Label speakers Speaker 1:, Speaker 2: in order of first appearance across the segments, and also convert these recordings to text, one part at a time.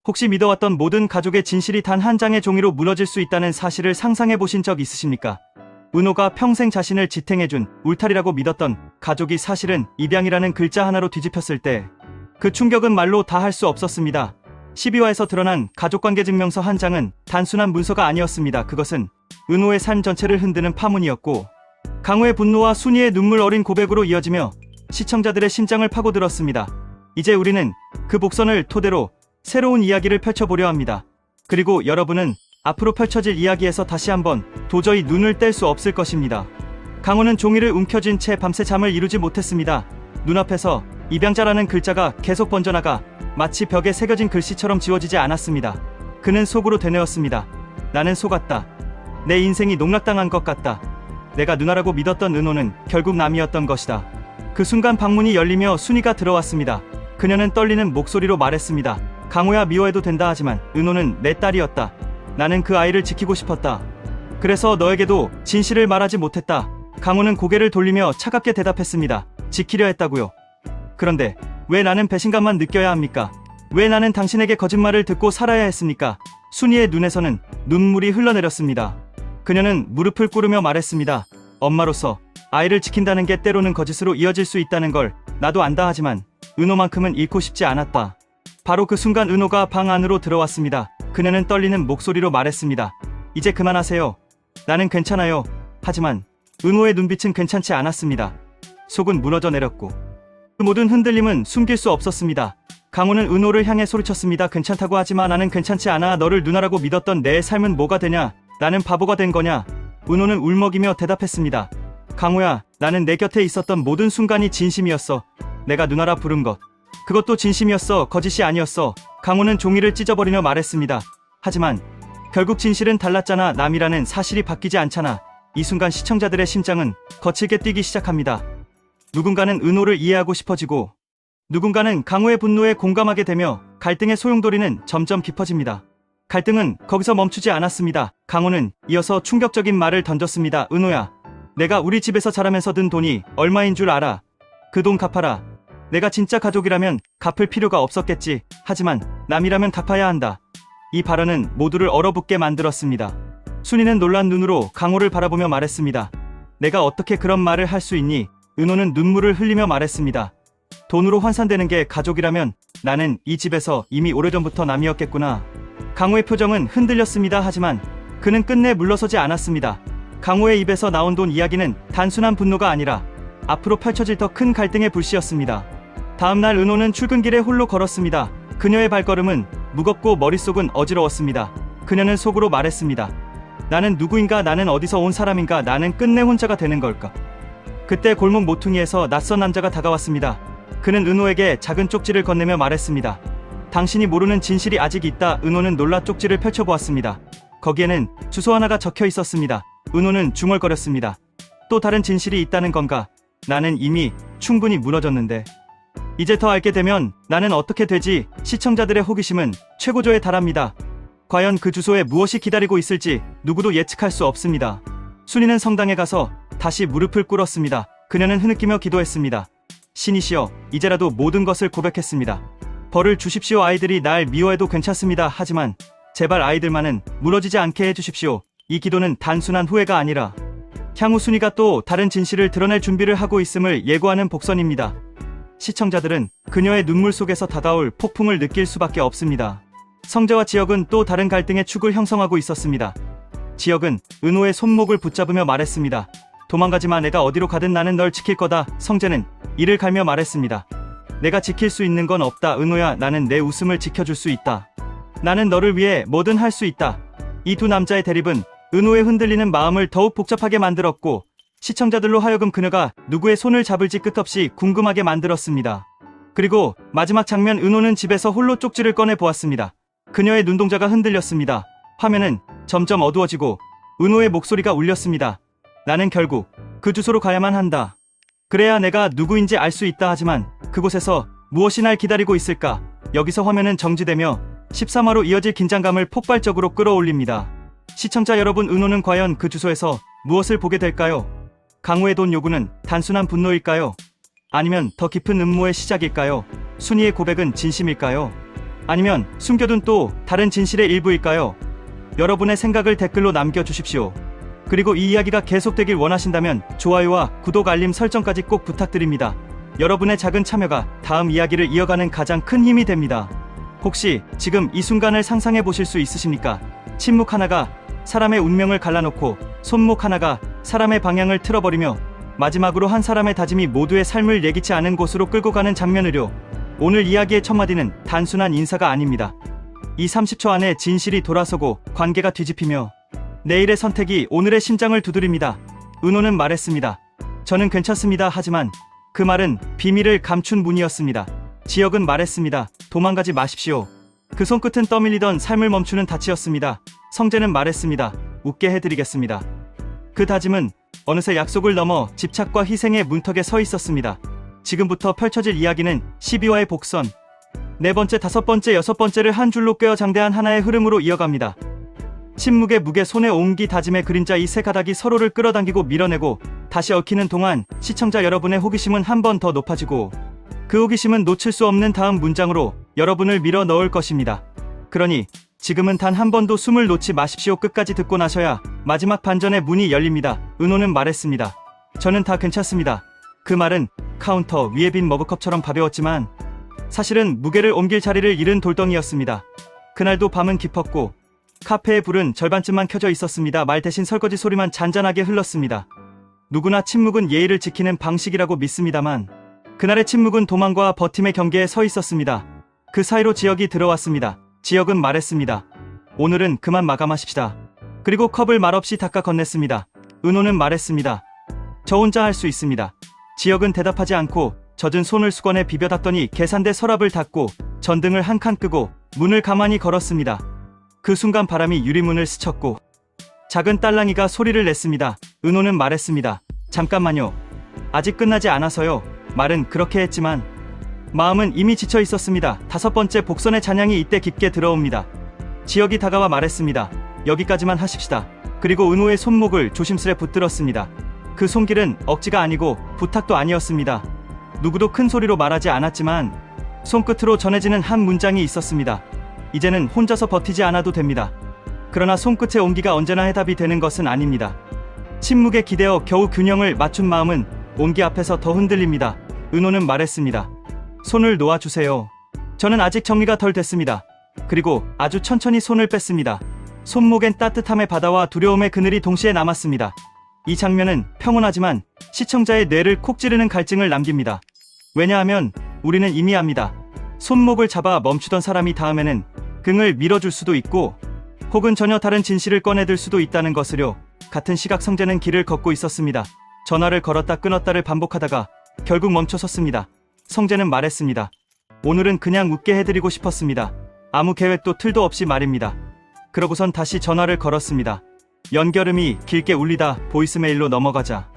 Speaker 1: 혹시 믿어왔던 모든 가족의 진실이 단 한 장의 종이로 무너질 수 있다는 사실을 상상해 보신 적 있으십니까? 은호가 평생 자신을 지탱해준 울타리라고 믿었던 가족이 사실은 입양이라는 글자 하나로 뒤집혔을 때 그 충격은 말로 다 할 수 없었습니다. 12화에서 드러난 가족관계 증명서 한 장은 단순한 문서가 아니었습니다. 그것은 은호의 삶 전체를 흔드는 파문이었고 강호의 분노와 순이의 눈물 어린 고백으로 이어지며 시청자들의 심장을 파고들었습니다. 이제 우리는 그 복선을 토대로 새로운 이야기를 펼쳐보려 합니다. 그리고 여러분은 앞으로 펼쳐질 이야기에서 다시 한번 도저히 눈을 뗄 수 없을 것입니다. 강호는 종이를 움켜쥔 채 밤새 잠을 이루지 못했습니다. 눈앞에서 입양자라는 글자가 계속 번져나가 마치 벽에 새겨진 글씨처럼 지워지지 않았습니다. 그는 속으로 되뇌었습니다. 나는 속았다. 내 인생이 농락당한 것 같다. 내가 누나라고 믿었던 은호는 결국 남이었던 것이다. 그 순간 방문이 열리며 순이가 들어왔습니다. 그녀는 떨리는 목소리로 말했습니다. 강호야, 미워해도 된다. 하지만 은호는 내 딸이었다. 나는 그 아이를 지키고 싶었다. 그래서 너에게도 진실을 말하지 못했다. 강호는 고개를 돌리며 차갑게 대답했습니다. 지키려 했다고요. 그런데 왜 나는 배신감만 느껴야 합니까? 왜 나는 당신에게 거짓말을 듣고 살아야 했습니까? 순이의 눈에서는 눈물이 흘러내렸습니다. 그녀는 무릎을 꿇으며 말했습니다. 엄마로서 아이를 지킨다는 게 때로는 거짓으로 이어질 수 있다는 걸 나도 안다. 하지만 은호만큼은 잃고 싶지 않았다. 바로 그 순간 은호가 방 안으로 들어왔습니다. 그녀는 떨리는 목소리로 말했습니다. 이제 그만하세요. 나는 괜찮아요. 하지만 은호의 눈빛은 괜찮지 않았습니다. 속은 무너져 내렸고 그 모든 흔들림은 숨길 수 없었습니다. 강호는 은호를 향해 소리쳤습니다. 괜찮다고 하지마. 나는 괜찮지 않아. 너를 누나라고 믿었던 내 삶은 뭐가 되냐? 나는 바보가 된 거냐? 은호는 울먹이며 대답했습니다. 강호야, 나는 내 곁에 있었던 모든 순간이 진심이었어. 내가 누나라 부른 것, 그것도 진심이었어. 거짓이 아니었어. 강호는 종이를 찢어버리며 말했습니다. 하지만 결국 진실은 달랐잖아. 남이라는 사실이 바뀌지 않잖아. 이 순간 시청자들의 심장은 거칠게 뛰기 시작합니다. 누군가는 은호를 이해하고 싶어지고 누군가는 강호의 분노에 공감하게 되며 갈등의 소용돌이는 점점 깊어집니다. 갈등은 거기서 멈추지 않았습니다. 강호는 이어서 충격적인 말을 던졌습니다. 은호야, 내가 우리 집에서 자라면서 든 돈이 얼마인 줄 알아? 그 돈 갚아라. 내가 진짜 가족이라면 갚을 필요가 없었겠지. 하지만 남이라면 갚아야 한다. 이 발언은 모두를 얼어붙게 만들었습니다. 순이는 놀란 눈으로 강호를 바라보며 말했습니다. 내가 어떻게 그런 말을 할 수 있니? 은호는 눈물을 흘리며 말했습니다. 돈으로 환산되는 게 가족이라면 나는 이 집에서 이미 오래전부터 남이었겠구나. 강호의 표정은 흔들렸습니다. 하지만 그는 끝내 물러서지 않았습니다. 강호의 입에서 나온 돈 이야기는 단순한 분노가 아니라 앞으로 펼쳐질 더 큰 갈등의 불씨였습니다. 다음날 은호는 출근길에 홀로 걸었습니다. 그녀의 발걸음은 무겁고 머릿속은 어지러웠습니다. 그녀는 속으로 말했습니다. 나는 누구인가? 나는 어디서 온 사람인가? 나는 끝내 혼자가 되는 걸까? 그때 골목 모퉁이에서 낯선 남자가 다가왔습니다. 그는 은호에게 작은 쪽지를 건네며 말했습니다. 당신이 모르는 진실이 아직 있다. 은호는 놀라 쪽지를 펼쳐보았습니다. 거기에는 주소 하나가 적혀 있었습니다. 은호는 중얼거렸습니다. 또 다른 진실이 있다는 건가? 나는 이미 충분히 무너졌는데. 이제 더 알게 되면 나는 어떻게 되지? 시청자들의 호기심은 최고조에 달합니다. 과연 그 주소에 무엇이 기다리고 있을지 누구도 예측할 수 없습니다. 순이는 성당에 가서 다시 무릎을 꿇었습니다. 그녀는 흐느끼며 기도했습니다. 신이시여, 이제라도 모든 것을 고백했습니다. 벌을 주십시오. 아이들이 날 미워해도 괜찮습니다. 하지만 제발 아이들만은 무너지지 않게 해주십시오. 이 기도는 단순한 후회가 아니라 향후 순이가 또 다른 진실을 드러낼 준비를 하고 있음을 예고하는 복선입니다. 시청자들은 그녀의 눈물 속에서 다가올 폭풍을 느낄 수밖에 없습니다. 성재와 지혁은 또 다른 갈등의 축을 형성하고 있었습니다. 지혁은 은호의 손목을 붙잡으며 말했습니다. 도망가지마. 내가 어디로 가든 나는 널 지킬 거다. 성재는 이를 갈며 말했습니다. 내가 지킬 수 있는 건 없다. 은호야, 나는 내 웃음을 지켜줄 수 있다. 나는 너를 위해 뭐든 할 수 있다. 이 두 남자의 대립은 은호의 흔들리는 마음을 더욱 복잡하게 만들었고 시청자들로 하여금 그녀가 누구의 손을 잡을지 끝없이 궁금하게 만들었습니다. 그리고 마지막 장면, 은호는 집에서 홀로 쪽지를 꺼내 보았습니다. 그녀의 눈동자가 흔들렸습니다. 화면은 점점 어두워지고 은호의 목소리가 울렸습니다. 나는 결국 그 주소로 가야만 한다. 그래야 내가 누구인지 알 수 있다. 하지만 그곳에서 무엇이 날 기다리고 있을까? 여기서 화면은 정지되며 13화로 이어질 긴장감을 폭발적으로 끌어올립니다. 시청자 여러분, 은호는 과연 그 주소에서 무엇을 보게 될까요? 강호의 돈 요구는 단순한 분노일까요? 아니면 더 깊은 음모의 시작일까요? 순이의 고백은 진심일까요? 아니면 숨겨둔 또 다른 진실의 일부일까요? 여러분의 생각을 댓글로 남겨주십시오. 그리고 이 이야기가 계속되길 원하신다면 좋아요와 구독, 알림 설정까지 꼭 부탁드립니다. 여러분의 작은 참여가 다음 이야기를 이어가는 가장 큰 힘이 됩니다. 혹시 지금 이 순간을 상상해 보실 수 있으십니까? 침묵 하나가 사람의 운명을 갈라놓고 손목 하나가 사람의 방향을 틀어버리며 마지막으로 한 사람의 다짐이 모두의 삶을 예기치 않은 곳으로 끌고 가는 장면을요. 오늘 이야기의 첫마디는 단순한 인사가 아닙니다. 이 30초 안에 진실이 돌아서고 관계가 뒤집히며 내일의 선택이 오늘의 심장을 두드립니다. 은호는 말했습니다. 저는 괜찮습니다. 하지만 그 말은 비밀을 감춘 문이었습니다. 지혁은 말했습니다. 도망가지 마십시오. 그 손끝은 떠밀리던 삶을 멈추는 닻이었습니다. 성재는 말했습니다. 웃게 해드리겠습니다. 그 다짐은 어느새 약속을 넘어 집착과 희생의 문턱에 서 있었습니다. 지금부터 펼쳐질 이야기는 12화의 복선, 네 번째, 다섯 번째, 여섯 번째를 한 줄로 꿰어 장대한 하나의 흐름으로 이어갑니다. 침묵의 무게, 손에 온기, 다짐의 그림자, 이 세 가닥이 서로를 끌어당기고 밀어내고 다시 얽히는 동안 시청자 여러분의 호기심은 한 번 더 높아지고 그 호기심은 놓칠 수 없는 다음 문장으로 여러분을 밀어 넣을 것입니다. 그러니 지금은 단 한 번도 숨을 놓지 마십시오. 끝까지 듣고 나셔야 마지막 반전의 문이 열립니다. 은호는 말했습니다. 저는 다 괜찮습니다. 그 말은 카운터 위에 빈 머그컵처럼 가벼웠지만 사실은 무게를 옮길 자리를 잃은 돌덩이였습니다. 그날도 밤은 깊었고 카페의 불은 절반쯤만 켜져 있었습니다. 말 대신 설거지 소리만 잔잔하게 흘렀습니다. 누구나 침묵은 예의를 지키는 방식이라고 믿습니다만 그날의 침묵은 도망과 버팀의 경계에 서 있었습니다. 그 사이로 지혁이 들어왔습니다. 지혁은 말했습니다. 오늘은 그만 마감하십시다. 그리고 컵을 말없이 닦아 건넸습니다. 은호는 말했습니다. 저 혼자 할 수 있습니다. 지혁은 대답하지 않고 젖은 손을 수건에 비벼 닦더니 계산대 서랍을 닫고 전등을 한 칸 끄고 문을 가만히 걸었습니다. 그 순간 바람이 유리문을 스쳤고 작은 딸랑이가 소리를 냈습니다. 은호는 말했습니다. 잠깐만요. 아직 끝나지 않아서요. 말은 그렇게 했지만 마음은 이미 지쳐 있었습니다. 다섯 번째 복선의 잔향이 이때 깊게 들어옵니다. 지혁이 다가와 말했습니다. 여기까지만 하십시다. 그리고 은호의 손목을 조심스레 붙들었습니다. 그 손길은 억지가 아니고 부탁도 아니었습니다. 누구도 큰 소리로 말하지 않았지만 손끝으로 전해지는 한 문장이 있었습니다. 이제는 혼자서 버티지 않아도 됩니다. 그러나 손끝의 온기가 언제나 해답이 되는 것은 아닙니다. 침묵에 기대어 겨우 균형을 맞춘 마음은 온기 앞에서 더 흔들립니다. 은호는 말했습니다. 손을 놓아주세요. 저는 아직 정리가 덜 됐습니다. 그리고 아주 천천히 손을 뺐습니다. 손목엔 따뜻함의 바다와 두려움의 그늘이 동시에 남았습니다. 이 장면은 평온하지만 시청자의 뇌를 콕 찌르는 갈증을 남깁니다. 왜냐하면 우리는 이미 압니다. 손목을 잡아 멈추던 사람이 다음에는 긍을 밀어줄 수도 있고 혹은 전혀 다른 진실을 꺼내들 수도 있다는 것을요. 같은 시각 성재는 길을 걷고 있었습니다. 전화를 걸었다 끊었다를 반복하다가 결국 멈춰섰습니다. 성재는 말했습니다. 오늘은 그냥 웃게 해드리고 싶었습니다. 아무 계획도 틀도 없이 말입니다. 그러고선 다시 전화를 걸었습니다. 연결음이 길게 울리다 보이스메일로 넘어가자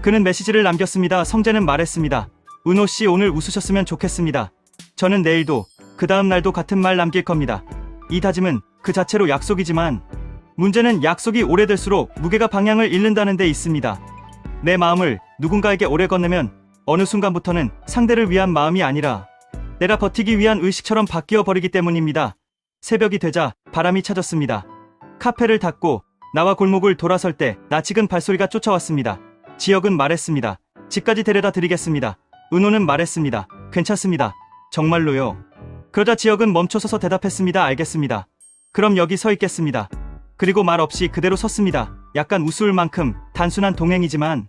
Speaker 1: 그는 메시지를 남겼습니다. 성재는 말했습니다. 은호씨 오늘 웃으셨으면 좋겠습니다. 저는 내일도 그 다음 날도 같은 말 남길 겁니다. 이 다짐은 그 자체로 약속이지만 문제는 약속이 오래될수록 무게가 방향을 잃는다는 데 있습니다. 내 마음을 누군가에게 오래 건네면 어느 순간부터는 상대를 위한 마음이 아니라 내가 버티기 위한 의식처럼 바뀌어 버리기 때문입니다. 새벽이 되자 바람이 찾았습니다. 카페를 닫고 나와 골목을 돌아설 때 낯익은 발소리가 쫓아왔습니다. 지혁은 말했습니다. 집까지 데려다 드리겠습니다. 은호는 말했습니다. 괜찮습니다. 정말로요. 그러자 지혁은 멈춰서서 대답했습니다. 알겠습니다. 그럼 여기 서 있겠습니다. 그리고 말 없이 그대로 섰습니다. 약간 우스울 만큼 단순한 동행이지만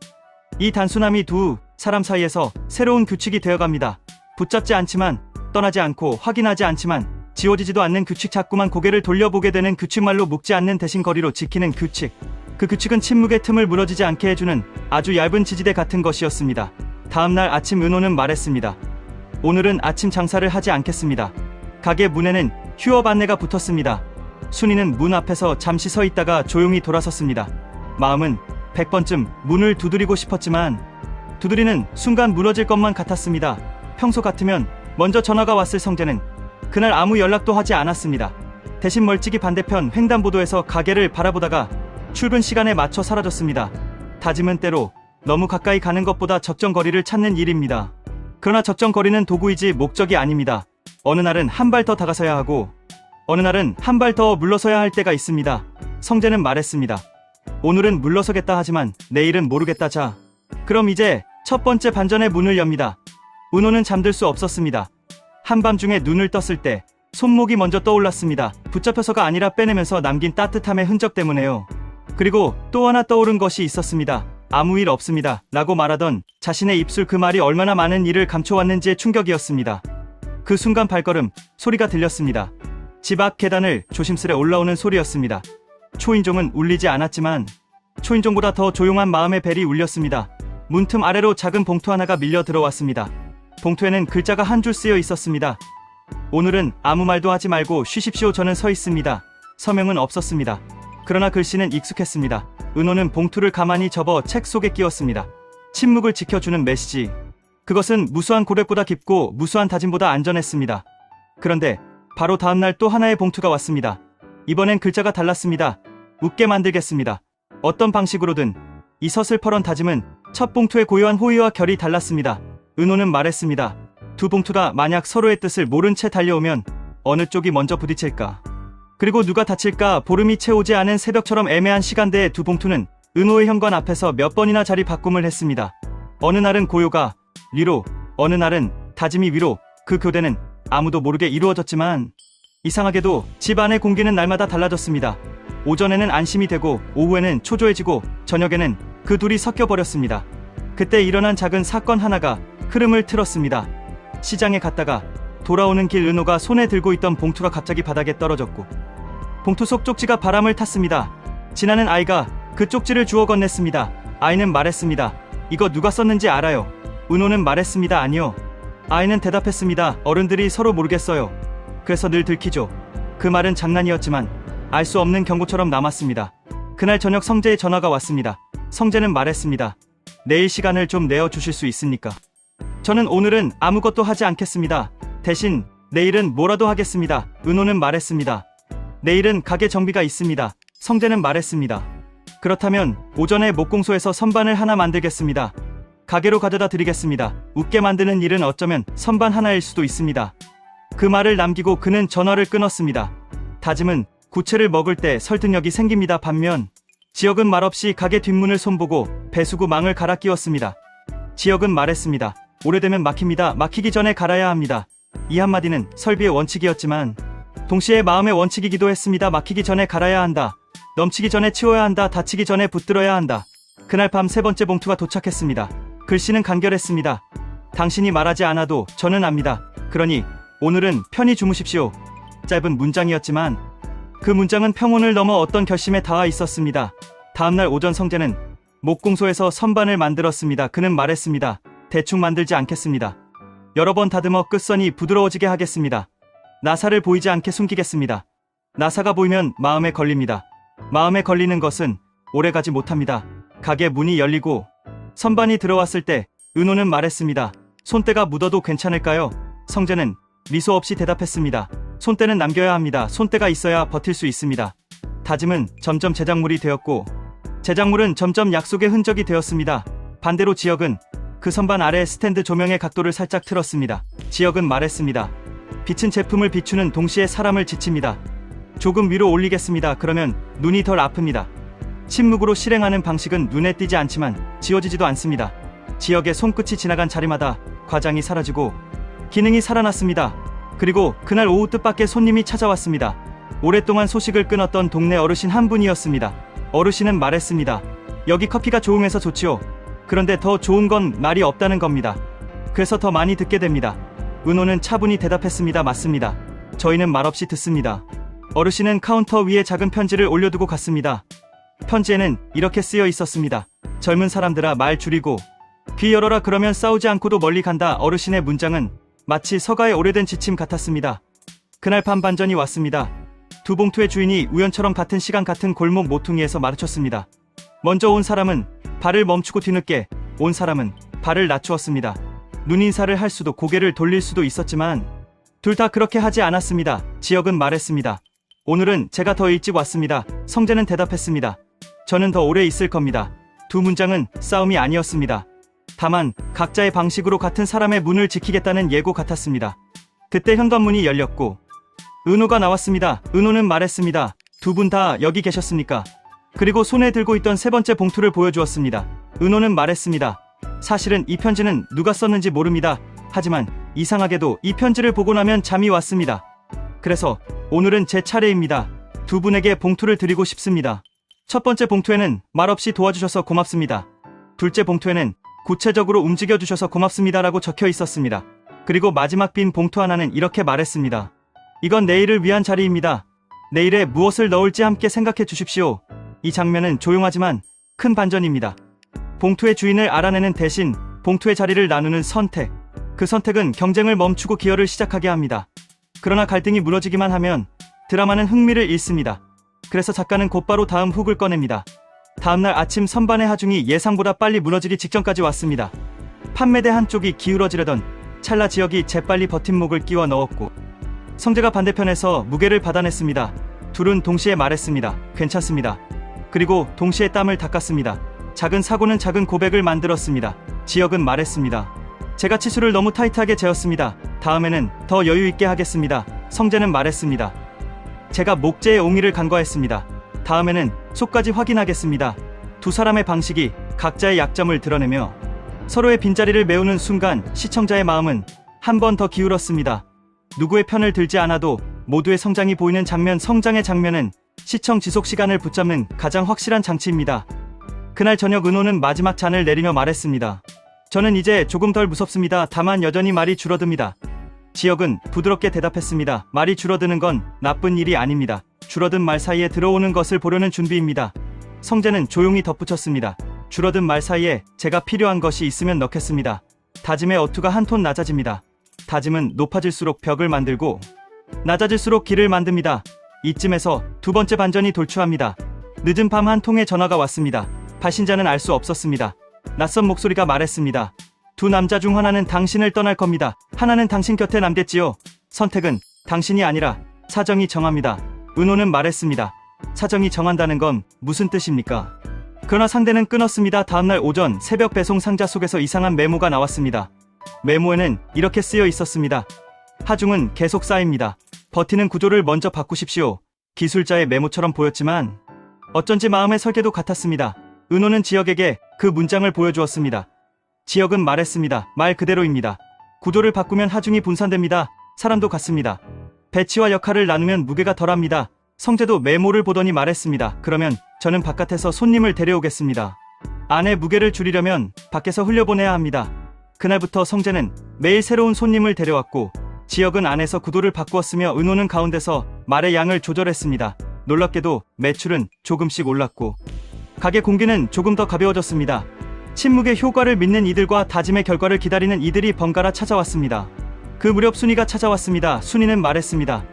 Speaker 1: 이 단순함이 두 사람 사이에서 새로운 규칙이 되어갑니다. 붙잡지 않지만 떠나지 않고 확인하지 않지만 지워지지도 않는 규칙, 자꾸만 고개를 돌려보게 되는 규칙, 말로 묶지 않는 대신 거리로 지키는 규칙. 그 규칙은 침묵의 틈을 무너지지 않게 해주는 아주 얇은 지지대 같은 것이었습니다. 다음날 아침 은호는 말했습니다. 오늘은 아침 장사를 하지 않겠습니다. 가게 문에는 휴업 안내가 붙었습니다. 순이는 문 앞에서 잠시 서 있다가 조용히 돌아섰습니다. 마음은 100번쯤 문을 두드리고 싶었지만 두드리는 순간 무너질 것만 같았습니다. 평소 같으면 먼저 전화가 왔을 성재는 그날 아무 연락도 하지 않았습니다. 대신 멀찍이 반대편 횡단보도에서 가게를 바라보다가 출근 시간에 맞춰 사라졌습니다. 다짐은 때로 너무 가까이 가는 것보다 적정거리를 찾는 일입니다. 그러나 적정거리는 도구이지 목적이 아닙니다. 어느 날은 한 발 더 다가서야 하고 어느 날은 한 발 더 물러서야 할 때가 있습니다. 성재는 말했습니다. 오늘은 물러서겠다 하지만 내일은 모르겠다. 자, 그럼 이제 첫 번째 반전의 문을 엽니다. 은호는 잠들 수 없었습니다. 한밤중에 눈을 떴을 때 손목이 먼저 떠올랐습니다. 붙잡혀서가 아니라 빼내면서 남긴 따뜻함의 흔적 때문에요. 그리고 또 하나 떠오른 것이 있었습니다. 아무 일 없습니다 라고 말하던 자신의 입술, 그 말이 얼마나 많은 일을 감춰왔는지의 충격이었습니다. 그 순간 발걸음 소리가 들렸습니다. 집 앞 계단을 조심스레 올라오는 소리였습니다. 초인종은 울리지 않았지만 초인종보다 더 조용한 마음의 벨이 울렸습니다. 문틈 아래로 작은 봉투 하나가 밀려 들어왔습니다. 봉투에는 글자가 한 줄 쓰여 있었습니다. 오늘은 아무 말도 하지 말고 쉬십시오. 저는 서 있습니다. 서명은 없었습니다. 그러나 글씨는 익숙했습니다. 은호는 봉투를 가만히 접어 책 속에 끼웠습니다. 침묵을 지켜주는 메시지. 그것은 무수한 고백보다 깊고 무수한 다짐보다 안전했습니다. 그런데 바로 다음날 또 하나의 봉투가 왔습니다. 이번엔 글자가 달랐습니다. 웃게 만들겠습니다. 어떤 방식으로든. 이 서슬퍼런 다짐은 첫 봉투의 고요한 호의와 결이 달랐습니다. 은호는 말했습니다. 두 봉투가 만약 서로의 뜻을 모른 채 달려오면 어느 쪽이 먼저 부딪힐까? 그리고 누가 다칠까? 보름이 채 오지 않은 새벽처럼 애매한 시간대에 두 봉투는 은호의 현관 앞에서 몇 번이나 자리 바꿈을 했습니다. 어느 날은 고요가 위로, 어느 날은 다짐이 위로. 그 교대는 아무도 모르게 이루어졌지만 이상하게도 집 안의 공기는 날마다 달라졌습니다. 오전에는 안심이 되고 오후에는 초조해지고 저녁에는 그 둘이 섞여버렸습니다. 그때 일어난 작은 사건 하나가 흐름을 틀었습니다. 시장에 갔다가 돌아오는 길 은호가 손에 들고 있던 봉투가 갑자기 바닥에 떨어졌고 봉투 속 쪽지가 바람을 탔습니다. 지나는 아이가 그 쪽지를 주워 건넸습니다. 아이는 말했습니다. 이거 누가 썼는지 알아요? 은호는 말했습니다. 아니요. 아이는 대답했습니다. 어른들이 서로 모르겠어요. 그래서 늘 들키죠. 그 말은 장난이었지만 알 수 없는 경고처럼 남았습니다. 그날 저녁 성재의 전화가 왔습니다. 성재는 말했습니다. 내일 시간을 좀 내어주실 수 있습니까? 저는 오늘은 아무것도 하지 않겠습니다. 대신 내일은 뭐라도 하겠습니다. 은호는 말했습니다. 내일은 가게 정비가 있습니다. 성재는 말했습니다. 그렇다면 오전에 목공소에서 선반을 하나 만들겠습니다. 가게로 가져다 드리겠습니다. 웃게 만드는 일은 어쩌면 선반 하나일 수도 있습니다. 그 말을 남기고 그는 전화를 끊었습니다. 다짐은 구체를 먹을 때 설득력이 생깁니다. 반면 지역은 말없이 가게 뒷문을 손보고 배수구 망을 갈아 끼웠습니다. 지역은 말했습니다. 오래되면 막힙니다. 막히기 전에 갈아야 합니다. 이 한마디는 설비의 원칙이었지만 동시에 마음의 원칙이기도 했습니다. 막히기 전에 갈아야 한다. 넘치기 전에 치워야 한다. 다치기 전에 붙들어야 한다. 그날 밤 세 번째 봉투가 도착했습니다. 글씨는 간결했습니다. 당신이 말하지 않아도 저는 압니다. 그러니 오늘은 편히 주무십시오. 짧은 문장이었지만 그 문장은 평온을 넘어 어떤 결심에 닿아 있었습니다. 다음날 오전 성재는 목공소에서 선반을 만들었습니다. 그는 말했습니다. 대충 만들지 않겠습니다. 여러 번 다듬어 끝선이 부드러워지게 하겠습니다. 나사를 보이지 않게 숨기겠습니다. 나사가 보이면 마음에 걸립니다. 마음에 걸리는 것은 오래가지 못합니다. 가게 문이 열리고 선반이 들어왔을 때 은호는 말했습니다. 손때가 묻어도 괜찮을까요? 성재는 미소 없이 대답했습니다. 손때는 남겨야 합니다. 손때가 있어야 버틸 수 있습니다. 다짐은 점점 제작물이 되었고 제작물은 점점 약속의 흔적이 되었습니다. 반대로 지역은 그 선반 아래 스탠드 조명의 각도를 살짝 틀었습니다. 지역은 말했습니다. 빛은 제품을 비추는 동시에 사람을 지칩니다. 조금 위로 올리겠습니다. 그러면 눈이 덜 아픕니다. 침묵으로 실행하는 방식은 눈에 띄지 않지만 지워지지도 않습니다. 지역의 손끝이 지나간 자리마다 과장이 사라지고 기능이 살아났습니다. 그리고 그날 오후 뜻밖의 손님이 찾아왔습니다. 오랫동안 소식을 끊었던 동네 어르신 한 분이었습니다. 어르신은 말했습니다. 여기 커피가 조용해서 좋지요. 그런데 더 좋은 건 말이 없다는 겁니다. 그래서 더 많이 듣게 됩니다. 은호는 차분히 대답했습니다. 맞습니다. 저희는 말없이 듣습니다. 어르신은 카운터 위에 작은 편지를 올려두고 갔습니다. 편지에는 이렇게 쓰여 있었습니다. 젊은 사람들아 말 줄이고 귀 열어라. 그러면 싸우지 않고도 멀리 간다. 어르신의 문장은 마치 서가의 오래된 지침 같았습니다. 그날 밤 반전이 왔습니다. 두 봉투의 주인이 우연처럼 같은 시간 같은 골목 모퉁이에서 마주쳤습니다. 먼저 온 사람은 발을 멈추고 뒤늦게 온 사람은 발을 낮추었습니다. 눈인사를 할 수도 고개를 돌릴 수도 있었지만 둘 다 그렇게 하지 않았습니다. 지역은 말했습니다. 오늘은 제가 더 일찍 왔습니다. 성재는 대답했습니다. 저는 더 오래 있을 겁니다. 두 문장은 싸움이 아니었습니다. 다만 각자의 방식으로 같은 사람의 문을 지키겠다는 예고 같았습니다. 그때 현관문이 열렸고 은호가 나왔습니다. 은호는 말했습니다. 두 분 다 여기 계셨습니까? 그리고 손에 들고 있던 세 번째 봉투를 보여주었습니다. 은호는 말했습니다. 사실은 이 편지는 누가 썼는지 모릅니다. 하지만 이상하게도 이 편지를 보고 나면 잠이 왔습니다. 그래서 오늘은 제 차례입니다. 두 분에게 봉투를 드리고 싶습니다. 첫 번째 봉투에는 말없이 도와주셔서 고맙습니다. 둘째 봉투에는 구체적으로 움직여주셔서 고맙습니다라고 적혀 있었습니다. 그리고 마지막 빈 봉투 하나는 이렇게 말했습니다. 이건 내일을 위한 자리입니다. 내일에 무엇을 넣을지 함께 생각해 주십시오. 이 장면은 조용하지만 큰 반전입니다. 봉투의 주인을 알아내는 대신 봉투의 자리를 나누는 선택. 그 선택은 경쟁을 멈추고 기여를 시작하게 합니다. 그러나 갈등이 무너지기만 하면 드라마는 흥미를 잃습니다. 그래서 작가는 곧바로 다음 훅을 꺼냅니다. 다음날 아침 선반의 하중이 예상보다 빨리 무너지기 직전까지 왔습니다. 판매대 한쪽이 기울어지려던 찰나 지역이 재빨리 버팀목을 끼워 넣었고 성재가 반대편에서 무게를 받아냈습니다. 둘은 동시에 말했습니다. 괜찮습니다. 그리고 동시에 땀을 닦았습니다. 작은 사고는 작은 고백을 만들었습니다. 지역은 말했습니다. 제가 치수를 너무 타이트하게 재었습니다. 다음에는 더 여유 있게 하겠습니다. 성재는 말했습니다. 제가 목재의 옹이를 간과했습니다. 다음에는 속까지 확인하겠습니다. 두 사람의 방식이 각자의 약점을 드러내며 서로의 빈자리를 메우는 순간 시청자의 마음은 한 번 더 기울었습니다. 누구의 편을 들지 않아도 모두의 성장이 보이는 장면. 성장의 장면은 시청 지속 시간을 붙잡는 가장 확실한 장치입니다. 그날 저녁 은호는 마지막 잔을 내리며 말했습니다. 저는 이제 조금 덜 무섭습니다. 다만 여전히 말이 줄어듭니다. 지역은 부드럽게 대답했습니다. 말이 줄어드는 건 나쁜 일이 아닙니다. 줄어든 말 사이에 들어오는 것을 보려는 준비입니다. 성재는 조용히 덧붙였습니다. 줄어든 말 사이에 제가 필요한 것이 있으면 넣겠습니다. 다짐의 어투가 한 톤 낮아집니다. 다짐은 높아질수록 벽을 만들고 낮아질수록 길을 만듭니다. 이쯤에서 두 번째 반전이 돌출합니다. 늦은 밤 한 통의 전화가 왔습니다. 발신자는 알 수 없었습니다. 낯선 목소리가 말했습니다. 두 남자 중 하나는 당신을 떠날 겁니다. 하나는 당신 곁에 남겠지요. 선택은 당신이 아니라 사정이 정합니다. 은호는 말했습니다. 사정이 정한다는 건 무슨 뜻입니까? 그러나 상대는 끊었습니다. 다음날 오전 새벽 배송 상자 속에서 이상한 메모가 나왔습니다. 메모에는 이렇게 쓰여 있었습니다. 하중은 계속 쌓입니다. 버티는 구조를 먼저 바꾸십시오. 기술자의 메모처럼 보였지만 어쩐지 마음의 설계도 같았습니다. 은호는 지역에게 그 문장을 보여주었습니다. 지역은 말했습니다. 말 그대로입니다. 구조를 바꾸면 하중이 분산됩니다. 사람도 같습니다. 배치와 역할을 나누면 무게가 덜합니다. 성재도 메모를 보더니 말했습니다. 그러면 저는 바깥에서 손님을 데려오겠습니다. 안에 무게를 줄이려면 밖에서 흘려보내야 합니다. 그날부터 성재는 매일 새로운 손님을 데려왔고 지역은 안에서 구도를 바꾸었으며 은호는 가운데서 말의 양을 조절했습니다. 놀랍게도 매출은 조금씩 올랐고 가게 공기는 조금 더 가벼워졌습니다. 침묵의 효과를 믿는 이들과 다짐의 결과를 기다리는 이들이 번갈아 찾아왔습니다. 그 무렵 순이가 찾아왔습니다. 순이는 말했습니다.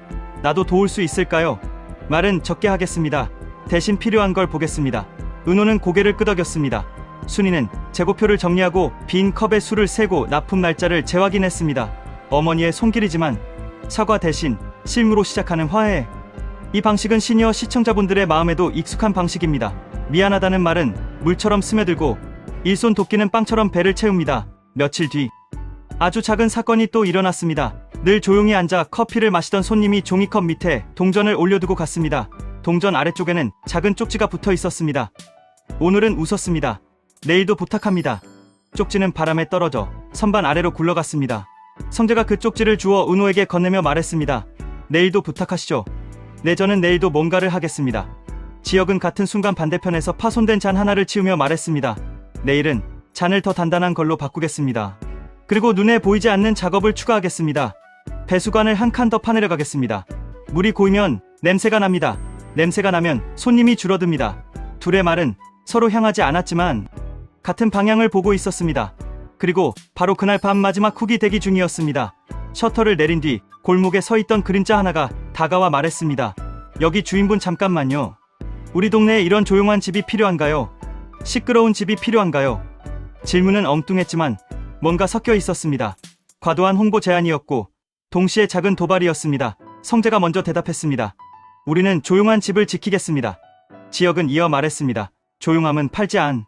Speaker 1: 나도 도울 수 있을까요? 말은 적게 하겠습니다. 대신 필요한 걸 보겠습니다. 은호는 고개를 끄덕였습니다. 순이는 재고표를 정리하고 빈 컵에 술을 세고 납품 날짜를 재확인했습니다. 어머니의 손길이지만 사과 대신 실무로 시작하는 화해. 이 방식은 시니어 시청자분들의 마음에도 익숙한 방식입니다. 미안하다는 말은 물처럼 스며들고 일손 도끼는 빵처럼 배를 채웁니다. 며칠 뒤 아주 작은 사건이 또 일어났습니다. 늘 조용히 앉아 커피를 마시던 손님이 종이컵 밑에 동전을 올려두고 갔습니다. 동전 아래쪽에는 작은 쪽지가 붙어 있었습니다. 오늘은 웃었습니다. 내일도 부탁합니다. 쪽지는 바람에 떨어져 선반 아래로 굴러갔습니다. 성재가 그 쪽지를 주워 은호에게 건네며 말했습니다. 내일도 부탁하시죠. 네, 저는 내일도 뭔가를 하겠습니다. 지역은 같은 순간 반대편에서 파손된 잔 하나를 치우며 말했습니다. 내일은 잔을 더 단단한 걸로 바꾸겠습니다. 그리고 눈에 보이지 않는 작업을 추가하겠습니다. 배수관을 한 칸 더 파내려가겠습니다. 물이 고이면 냄새가 납니다. 냄새가 나면 손님이 줄어듭니다. 둘의 말은 서로 향하지 않았지만 같은 방향을 보고 있었습니다. 그리고 바로 그날 밤 마지막 훅이 대기 중이었습니다. 셔터를 내린 뒤 골목에 서 있던 그림자 하나가 다가와 말했습니다. 여기 주인분 잠깐만요. 우리 동네에 이런 조용한 집이 필요한가요? 시끄러운 집이 필요한가요? 질문은 엉뚱했지만 뭔가 섞여 있었습니다. 과도한 홍보 제안이었고 동시에 작은 도발이었습니다. 성재가 먼저 대답했습니다. 우리는 조용한 집을 지키겠습니다. 지역은 이어 말했습니다. 조용함은 팔지 않